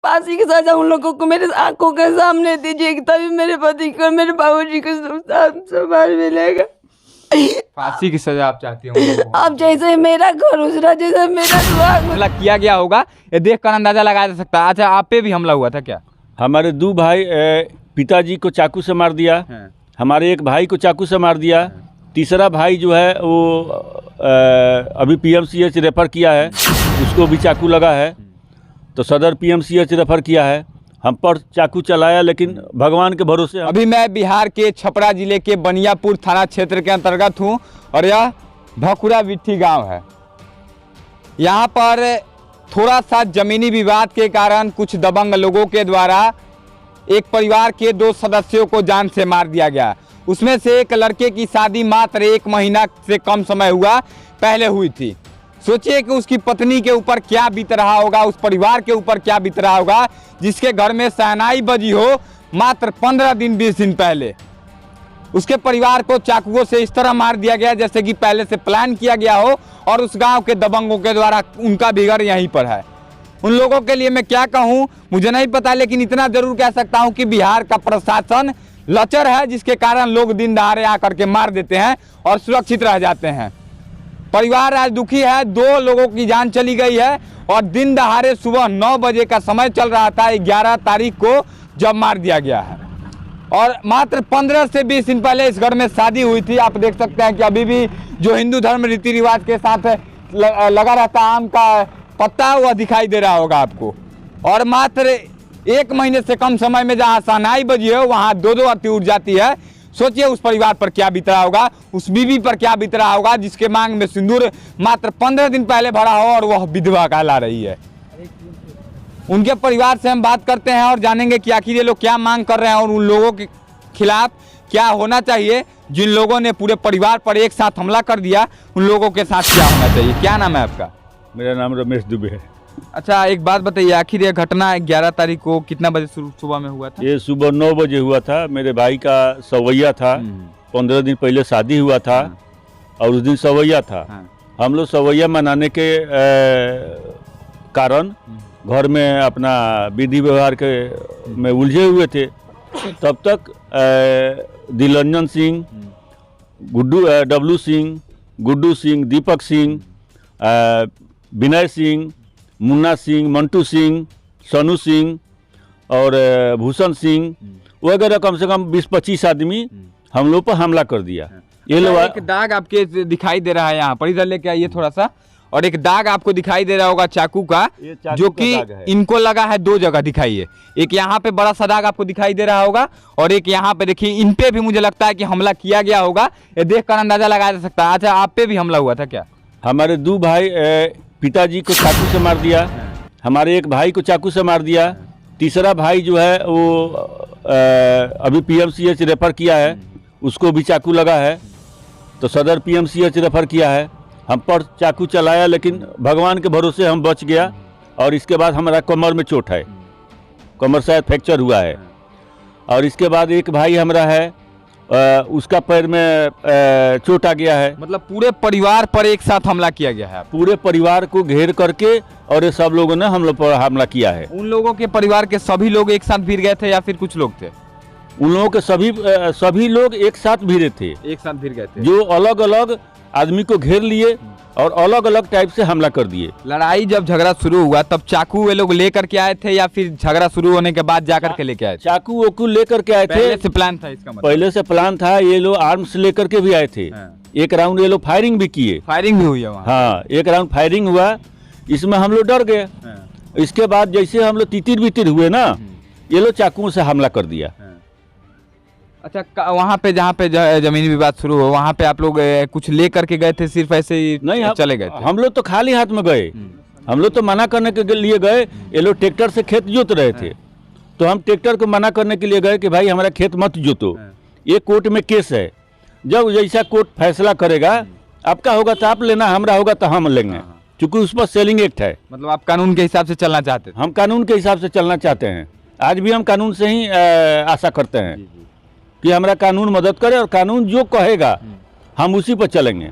फांसी की सजा उन लोगों को मेरे आंखों के सामने दीजिए, तभी मेरे पति को, मेरे बाबूजी को संभाल मिलेगा। फांसी की सजा आप चाहती हो? अब जैसे मेरा घर उजड़ा, जैसे मेरा हमला किया गया होगा ये देख कर अंदाजा लगाया जा सकता है। अच्छा, आप पे भी हमला हुआ था क्या? हमारे दो भाई पिताजी को चाकू से मार दिया, हमारे एक भाई को चाकू से मार दिया, तीसरा भाई जो है वो अभी पीएमसीएच रेफ़र किया है, उसको भी चाकू लगा है, तो सदर पीएमसीएच रेफ़र किया है। हम पर चाकू चलाया, लेकिन भगवान के भरोसे। अभी मैं बिहार के छपरा जिले के बनियापुर थाना क्षेत्र के अंतर्गत हूँ और यह भकुरा बिट्ठी गांव है। यहाँ पर थोड़ा सा जमीनी विवाद के कारण कुछ दबंग लोगों के द्वारा एक परिवार के 2 सदस्यों को जान से मार दिया गया। उसमें से एक लड़के की शादी मात्र 1 महीना से कम समय हुआ पहले हुई थी। सोचिए कि उसकी पत्नी के ऊपर क्या बीत रहा होगा, उस परिवार के ऊपर क्या बीत रहा होगा जिसके घर में शहनाई बजी हो मात्र 15 दिन 20 दिन पहले। उसके परिवार को चाकुओं से इस तरह मार दिया गया जैसे कि पहले से प्लान किया गया हो और उस गांव के दबंगों के द्वारा उनका भी घर यहीं पर है। उन लोगों के लिए मैं क्या कहूं मुझे नहीं पता, लेकिन इतना जरूर कह सकता हूं कि बिहार का प्रशासन लचर है, जिसके कारण लोग दिन दहाड़े आकर के मार देते हैं और सुरक्षित रह जाते हैं। परिवार आज दुखी है, 2 लोगों की जान चली गई है और दिन दहाड़े सुबह 9 बजे का समय चल रहा था 11 तारीख को जब मार दिया गया है। और मात्र 15 से 20 दिन पहले इस घर में शादी हुई थी। आप देख सकते हैं कि अभी भी जो हिंदू धर्म रीति रिवाज के साथ लगा रहता आम का पत्ता वह दिखाई दे रहा होगा आपको। और मात्र 1 महीने से कम समय में जहाँ शहनाई बजी है वहाँ 2-2 आरती उठ जाती है। सोचिए उस परिवार पर क्या बीत रहा होगा, उस बीवी पर क्या बीत रहा होगा जिसके मांग में सिंदूर मात्र 15 दिन पहले भरा हो और वह विधवा कहला रही है। उनके परिवार से हम बात करते हैं और जानेंगे कि आखिर ये लोग क्या मांग कर रहे हैं और उन लोगों के खिलाफ क्या होना चाहिए जिन लोगों ने पूरे परिवार पर एक साथ हमला कर दिया। उन लोगों के साथ क्या होना चाहिए। क्या नाम है आपका? मेरा नाम रमेश दुबे है। अच्छा, एक बात बताइए, आखिर ये घटना 11 तारीख को कितना बजे सुबह में हुआ था? ये सुबह 9 बजे हुआ था। मेरे भाई का सवैया था, 15 दिन पहले शादी हुआ था और उस दिन सवैया था। हम लोग सवैया मनाने के कारण घर में अपना विधि व्यवहार के में उलझे हुए थे। तब तक दिलरंजन सिंह, डब्लू सिंह, गुड्डू सिंह, दीपक सिंह, विनय सिंह, मुन्ना सिंह, मंटू सिंह, सोनू सिंह और भूषण सिंह वगैरह कम से कम 20-25 आदमी हम लोग पर हमला कर दिया। ये लोग एक दाग आपके दिखाई दे रहा है यहाँ पर, इधर लेके आइए थोड़ा सा। और एक दाग आपको दिखाई दे रहा होगा चाकू का, जो कि इनको लगा है 2 जगह दिखाइए। एक यहाँ पे बड़ा सा दाग आपको दिखाई दे रहा होगा और एक यहाँ पे देखिए। इन पे भी मुझे लगता है कि हमला किया गया होगा, ये देख कर अंदाजा लगाया जा सकता है। अच्छा, आप पे भी हमला हुआ था क्या? हमारे 2 भाई पिताजी को चाकू से मार दिया, हमारे एक भाई को चाकू से मार दिया, तीसरा भाई जो है वो अभी पीएमसीएच रेफ़र किया है, उसको भी चाकू लगा है, तो सदर पीएमसीएच रेफ़र किया है। हम पर चाकू चलाया, लेकिन भगवान के भरोसे हम बच गया। और इसके बाद हमारा कमर में चोट है, कमर शायद फ्रैक्चर हुआ है। और इसके बाद एक भाई हमारा है, उसका पैर में चोट आ गया है। मतलब पूरे परिवार पर एक साथ हमला किया गया है? पूरे परिवार को घेर करके और ये सब लोगों ने हम लोग पर हमला किया है। उन लोगों के परिवार के सभी लोग एक साथ भिड़ गए थे या फिर कुछ लोग थे? उन लोगों के सभी लोग एक साथ भिड़े थे, एक साथ भिड़ गए थे, जो अलग अलग आदमी को घेर लिए और अलग अलग टाइप से हमला कर दिए। लड़ाई जब झगड़ा शुरू हुआ तब चाकू वे लोग लेकर के आए थे या फिर झगड़ा शुरू होने के बाद जाकर के लेके आए थे? चाकू वोकू लेकर के आए थे। पहले से प्लान था इसका मतलब? पहले से प्लान था। ये लोग आर्म्स लेकर के भी आए थे। एक राउंड ये लोग फायरिंग भी किए। फायरिंग भी हुई है वहाँ? हाँ, एक राउंड फायरिंग हुआ। इसमें हम लोग डर गए। इसके बाद जैसे हम लोग तितिर बितिर हुए ना, ये लोग चाकुओं से हमला कर दिया। अच्छा, वहाँ पे जहाँ पे जमीनी विवाद शुरू हो वहाँ पे आप लोग कुछ ले करके गए थे, सिर्फ ऐसे ही नहीं चले गए थे? हम लोग तो खाली हाथ में गए। हम लोग तो मना करने के लिए गए। ये लोग ट्रैक्टर से खेत जोत रहे थे, तो हम ट्रैक्टर को मना करने के लिए गए कि भाई हमारा खेत मत जोतो, ये कोर्ट में केस है। जब जैसा कोर्ट फैसला करेगा, आपका होगा तो आप लेना, हमारा होगा तो हम लेंगे, क्योंकि उस पर सेलिंग एक्ट है। मतलब आप कानून के हिसाब से चलना चाहते हैं? हम कानून के हिसाब से चलना चाहते हैं। आज भी हम कानून से ही आशा करते हैं कि हमारा कानून मदद करे और कानून जो कहेगा हम उसी पर चलेंगे।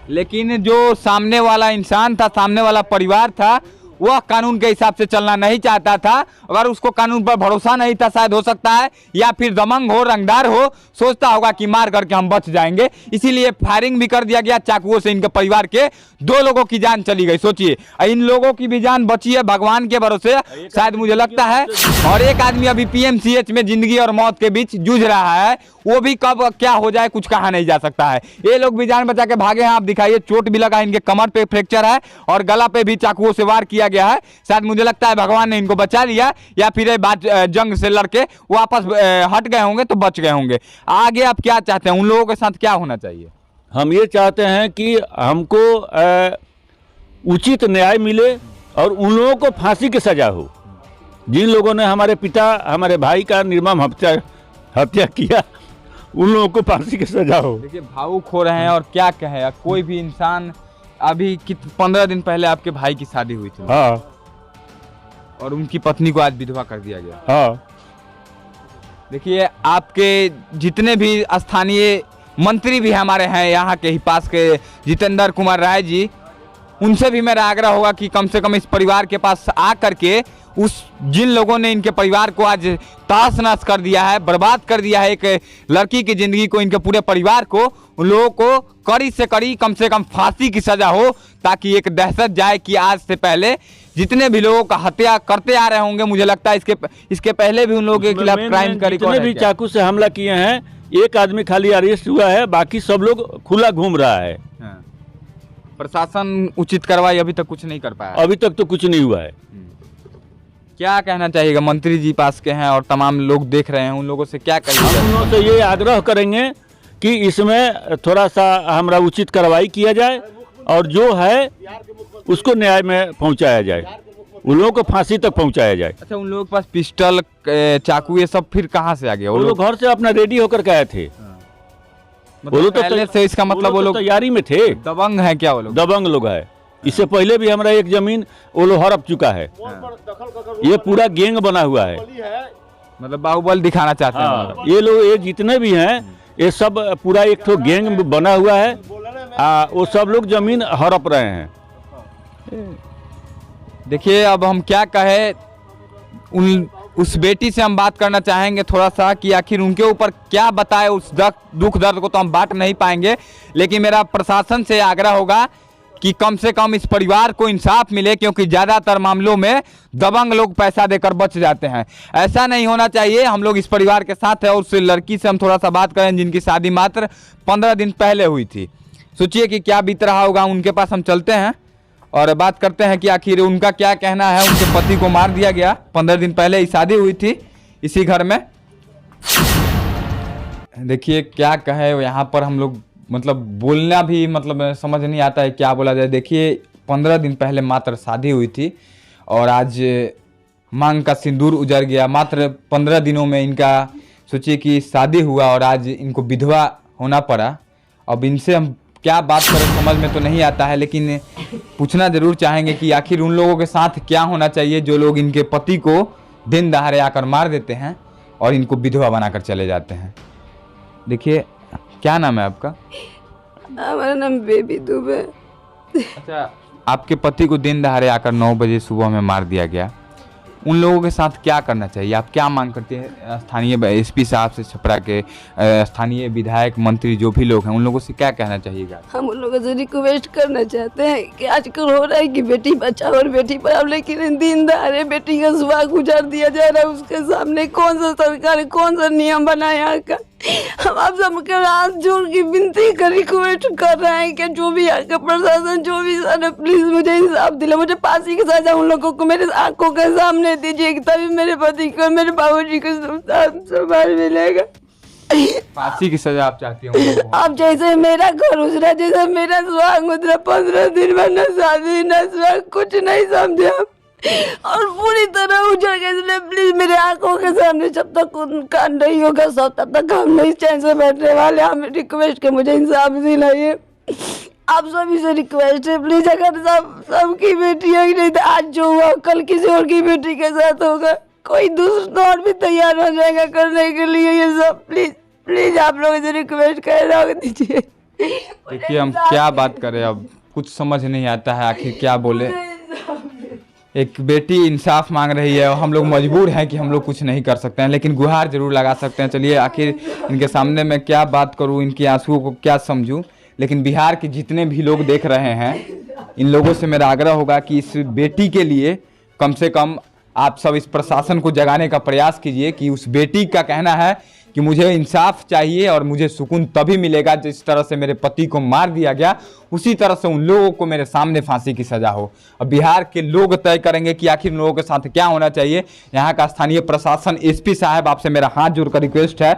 लेकिन जो सामने वाला इंसान था, सामने वाला परिवार था, वह कानून के हिसाब से चलना नहीं चाहता था, अगर उसको कानून पर भरोसा नहीं था शायद, हो सकता है, या फिर दबंग हो, रंगदार हो, सोचता होगा कि मार करके हम बच जाएंगे, इसीलिए फायरिंग भी कर दिया गया चाकुओं से। इनके परिवार के 2 लोगों की जान चली गई, सोचिए, इन लोगों की भी जान बची है भगवान के भरोसे शायद, मुझे लगता है। और एक आदमी अभी PMCH में जिंदगी और मौत के बीच जूझ रहा है, वो भी कब क्या हो जाए कुछ कहा नहीं जा सकता है। ये लोग भी जान बचा के भागे हैं, आप दिखाइए, चोट भी लगा, इनके कमर पे फ्रैक्चर है और गला पे भी चाकुओं से वार किया गया है। शायद मुझे लगता है भगवान ने इनको बचा लिया, या फिर ये बात जंग से लड़के वापस हट गए होंगे तो बच गए होंगे। आगे आप क्या चाहते हैं, उन लोगों के साथ क्या होना चाहिए? हम ये चाहते हैं कि हमको उचित न्याय मिले और उन लोगों को फांसी की सजा हो, जिन लोगों ने हमारे पिता, हमारे भाई का निर्मम हत्या किया, उन लोगों को फांसी की सजा हो। देखिए भावुक हो रहे हैं, और क्या कहे, कोई भी इंसान। अभी 15 दिन पहले आपके भाई की शादी हुई थी। हाँ। और उनकी पत्नी को आज विधवा कर दिया गया। हाँ। देखिए आपके जितने भी स्थानीय मंत्री भी हमारे हैं यहाँ के ही पास के, जितेंद्र कुमार राय जी, उनसे भी मेरा आग्रह होगा कि कम से कम इस परिवार के पास आ करके जिन लोगों ने इनके परिवार को आज तहस नहस कर दिया है, बर्बाद कर दिया है, एक लड़की की जिंदगी को, इनके पूरे परिवार को, उन लोगों को कड़ी से कड़ी कम से कम फांसी की सजा हो, ताकि एक दहशत जाए कि आज से पहले जितने भी लोगों का हत्या करते आ रहे होंगे, मुझे लगता है इसके पहले भी उन लोगों के खिलाफ क्राइम का रिकॉर्ड है। जितने भी चाकू से हमला किए हैं, एक आदमी खाली अरेस्ट हुआ है, बाकी सब लोग खुला घूम रहा है। प्रशासन उचित कार्रवाई अभी तक कुछ नहीं कर पाया, अभी तक तो कुछ नहीं हुआ है। क्या कहना चाहिएगा? मंत्री जी पास के हैं और तमाम लोग देख रहे हैं, उन लोगों से क्या कहिएगा? हम लोगों से ये आग्रह करेंगे कि इसमें थोड़ा सा हमारा उचित कार्रवाई किया जाए और जो है उसको न्याय में पहुंचाया जाए, उन लोगों को फांसी तक पहुंचाया जाए। अच्छा, उन लोगों के पास पिस्टल, चाकू, ये सब फिर कहाँ से आ गया? वो लोग घर से अपना रेडी होकर के आए थे। वो लोग पहले से, इसका मतलब वो लोग तैयारी में थे। दबंग है क्या वो लोग? दबंग लोग है। इससे पहले भी हमारा एक जमीन वो लोग हड़प चुका है। ये पूरा गैंग बना हुआ है, मतलब बाहुबल दिखाना चाहते हैं। ये लोग, ये जितने भी हैं, ये सब पूरा एक ठो गैंग बना हुआ है। वो सब लोग जमीन हड़प रहे हैं। देखिए अब हम क्या कहे, उस बेटी से हम बात करना चाहेंगे थोड़ा सा कि आखिर उनके ऊपर क्या बताए। उस दुख दर्द को तो हम बांट नहीं पाएंगे, लेकिन मेरा प्रशासन से आग्रह होगा कि कम से कम इस परिवार को इंसाफ मिले, क्योंकि ज़्यादातर मामलों में दबंग लोग पैसा देकर बच जाते हैं। ऐसा नहीं होना चाहिए। हम लोग इस परिवार के साथ है, और उस लड़की से हम थोड़ा सा बात करें जिनकी शादी मात्र 15 दिन पहले हुई थी। सोचिए कि क्या बीत रहा होगा। उनके पास हम चलते हैं और बात करते हैं कि आखिर उनका क्या कहना है। उनके पति को मार दिया गया, 15 दिन पहले ही शादी हुई थी इसी घर में। देखिए क्या कहे, यहाँ पर हम लोग मतलब बोलना भी मतलब समझ नहीं आता है क्या बोला जाए। देखिए 15 दिन पहले मात्र शादी हुई थी और आज मांग का सिंदूर उजड़ गया। मात्र 15 दिनों में इनका, सोचिए कि शादी हुआ और आज इनको विधवा होना पड़ा। अब इनसे हम क्या बात करें समझ में तो नहीं आता है, लेकिन पूछना जरूर चाहेंगे कि आखिर उन लोगों के साथ क्या होना चाहिए जो लोग इनके पति को दिन दहाड़े आकर मार देते हैं और इनको विधवा बनाकर चले जाते हैं। देखिए, क्या नाम है आपका? हमारा नाम बेबी दुबे। अच्छा, आपके पति को दिन दहाड़े आकर 9 बजे सुबह में मार दिया गया। उन लोगों के साथ क्या करना चाहिए? आप क्या मांग करते हैं? स्थानीय SP साहब से, छपरा के स्थानीय विधायक, मंत्री जो भी लोग हैं, उन लोगों से क्या कहना चाहिएगा? हम उन लोगों से रिक्वेस्ट करना चाहते हैं कि आजकल हो रहा है कि बेटी बचाओ और बेटी पढ़ाओ, लेकिन दिन दहाड़े बेटी का सुबह गुजार दिया जा रहा है। उसके सामने कौन सा सरकार, कौन सा नियम बनाया का? हम आप सबके हाथ जोड़ की विनती कर, रिक्वेस्ट कर रहे हैं कि जो भी यहाँ का प्रशासन, जो भी सर, प्लीज मुझे इंसाफ दिला, मुझे फांसी की सजा उन लोगों को मेरे आंखों के सामने दीजिए, तभी मेरे पति को, मेरे बाबूजी को संभाल मिलेगा। फांसी की सजा आप चाहती हैं? अब जैसे मेरा घर उजरा, जैसे मेरा सुहाग उजरा, 15 दिन में न शादी न सुहाग, कुछ नहीं समझे आप, और पूरी तरह उजड़ गए। इसलिए प्लीज मेरे आंखों के सामने जब तक उनका नहीं होगा सब तब तक हम नहीं चैन से बैठने वाले। हम रिक्वेस्ट के मुझे इंसाफ दिलाइए, आप सभी से रिक्वेस्ट है प्लीज। अगर सबकी बेटी है, नहीं तो आज जो हुआ कल किसी और की बेटी के साथ होगा, कोई दूसरा और भी तैयार हो जाएगा करने के लिए ये सब। प्लीज प्लीज आप लोगों से रिक्वेस्ट कर रख दीजिए। देखिए हम क्या बात करें, अब कुछ समझ नहीं आता है आखिर क्या बोले। एक बेटी इंसाफ मांग रही है और हम लोग मजबूर हैं कि हम लोग कुछ नहीं कर सकते हैं, लेकिन गुहार जरूर लगा सकते हैं। चलिए आखिर इनके सामने मैं क्या बात करूं, इनकी आंसुओं को क्या समझूं। लेकिन बिहार के जितने भी लोग देख रहे हैं, इन लोगों से मेरा आग्रह होगा कि इस बेटी के लिए कम से कम आप सब इस प्रशासन को जगाने का प्रयास कीजिए कि उस बेटी का कहना है कि मुझे इंसाफ चाहिए और मुझे सुकून तभी मिलेगा जिस तरह से मेरे पति को मार दिया गया, उसी तरह से उन लोगों को मेरे सामने फांसी की सज़ा हो। अब बिहार के लोग तय करेंगे कि आखिर उन लोगों के साथ क्या होना चाहिए। यहाँ का स्थानीय प्रशासन, एसपी साहब, आपसे मेरा हाथ जोड़कर रिक्वेस्ट है,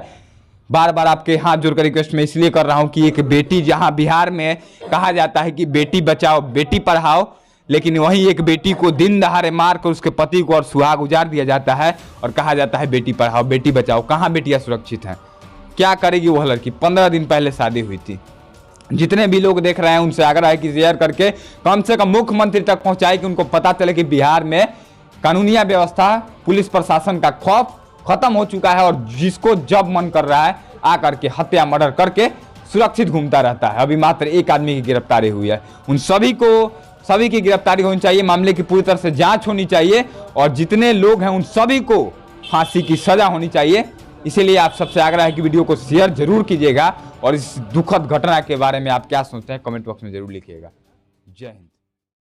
बार बार आपके हाथ जोड़कर रिक्वेस्ट मैं इसलिए कर रहा हूँ कि एक बेटी, जहाँ बिहार में कहा जाता है कि बेटी बचाओ बेटी पढ़ाओ, लेकिन वहीं एक बेटी को दिन दहाड़े मार कर उसके पति को और सुहाग उजाड़ दिया जाता है और कहा जाता है बेटी पढ़ाओ बेटी बचाओ। कहाँ बेटियां सुरक्षित हैं? क्या करेगी वह लड़की? 15 दिन पहले शादी हुई थी। जितने भी लोग देख रहे हैं उनसे आग्रह है कि शेयर करके कम से कम मुख्यमंत्री तक पहुंचाए कि उनको पता चले कि बिहार में कानूनिया व्यवस्था, पुलिस प्रशासन का खौफ खत्म हो चुका है और जिसको जब मन कर रहा है आकर के हत्या मर्डर करके सुरक्षित घूमता रहता है। अभी मात्र एक आदमी की गिरफ्तारी हुई है। उन सभी की गिरफ्तारी होनी चाहिए, मामले की पूरी तरह से जांच होनी चाहिए और जितने लोग हैं उन सभी को फांसी की सजा होनी चाहिए। इसीलिए आप सबसे आग्रह है कि वीडियो को शेयर जरूर कीजिएगा और इस दुखद घटना के बारे में आप क्या सोचते हैं कमेंट बॉक्स में जरूर लिखिएगा। जय हिंद।